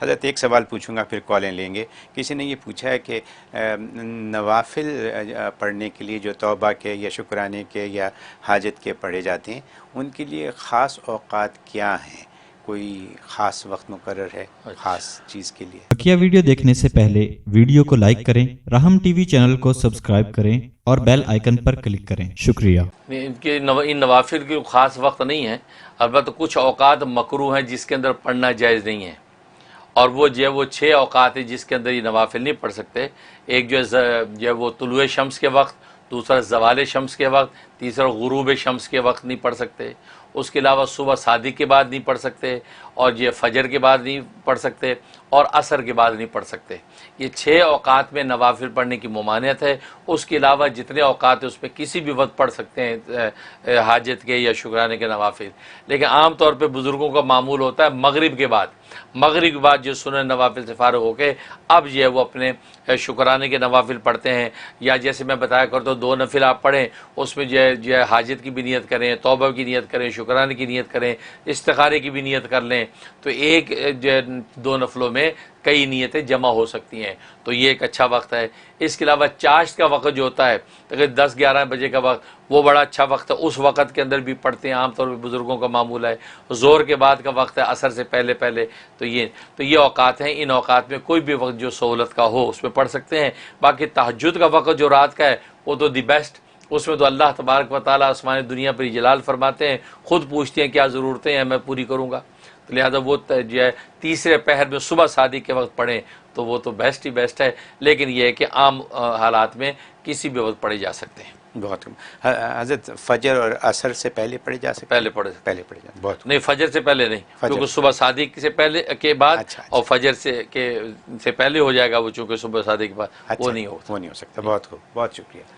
हज़रत एक सवाल पूछूंगा फिर कॉलें लेंगे। किसी ने ये पूछा है कि नवाफिल पढ़ने के लिए जो तौबा के या शुक्राने के या हाजत के पढ़े जाते हैं, उनके लिए ख़ास औक़ात क्या हैं? कोई ख़ास वक्त मुकर्रर है ख़ास चीज़ के लिए? बकिया वीडियो देखने से पहले वीडियो को लाइक करें, राहम टीवी चैनल को सब्सक्राइब करें और बेल आइकन पर क्लिक करें। शुक्रिया। इनके इन नवाफिल के ख़ास वक्त नहीं है, अलबत्ता कुछ औकात मकरूह हैं जिसके अंदर पढ़ना जायज़ नहीं है, और वो जो है वो 6 औकात है जिसके अंदर ये नवाफिल नहीं पढ़ सकते। एक जो है वो तुलुए शम्स के वक्त, दूसरा ज़वाल शम्स के वक्त, तीसरा गुरूब शम्स के वक्त नहीं पढ़ सकते। उसके अलावा सुबह सादिक के बाद नहीं पढ़ सकते, और ये फजर के बाद नहीं पढ़ सकते, और असर के बाद नहीं पढ़ सकते। ये 6 औकात में नवाफिल पढ़ने की ममानियत है। उसके अलावा जितने औकात है उसमें किसी भी वक्त पढ़ सकते हैं हाजत के या शुक्राने के नवाफिल। लेकिन आम तौर पे बुज़ुर्गों का मामूल होता है मगरिब के बाद जो सुनन नवाफिल से फ़ारिग होके अब ये वो अपने शुक्राने के नवाफिल पढ़ते हैं। या जैसे मैं बताया करता हूँ 2 नफिल आप पढ़ें, उसमें जो है हाजत की भी नियत करें, तौबा की नियत करें, शुक्राने की नियत करें, इस्तिखारे की भी नियत कर लें, तो एक जो 2 नफलों में कई नियतें जमा हो सकती हैं। तो ये एक अच्छा वक्त है। इसके अलावा चाश्त का वक्त जो होता है, अगर 10-11 बजे का वक्त, वो बड़ा अच्छा वक्त है। उस वक्त के अंदर भी पढ़ते हैं, आमतौर पर बुज़ुर्गों का मामूल है। ज़ोर के बाद का वक्त है, असर से पहले पहले। तो ये औकात हैं। इन औकात में कोई भी वक्त जो सहूलत का हो उसमें पढ़ सकते हैं। बाकी तहज्जुद का वक्त जो रात का है वो तो दी बेस्ट, उसमें तो अल्लाह तबारक व तआला आसमान दुनिया पर जलाल फरमाते हैं, ख़ुद पूछते हैं क्या ज़रूरतें हैं, मैं पूरी करूँगा। तो लिहाजा वो जो है तीसरे पहर में सुबह सादिक के वक्त पढ़ें तो वो तो बेस्ट ही बेस्ट है। लेकिन यह है कि आम हालात में किसी भी वक्त पढ़े जा सकते हैं। बहुत हज़रत फजर और असर से पहले पढ़े जा सकते? पहले पढ़े जा बहुत नहीं, फजर से पहले नहीं, क्योंकि सुबह सादिक से पहले के बाद अच्छा। और फजर से पहले हो जाएगा वो, चूँकि सुबह सादिक के बाद वो नहीं हो सकता। बहुत खूब, बहुत शुक्रिया।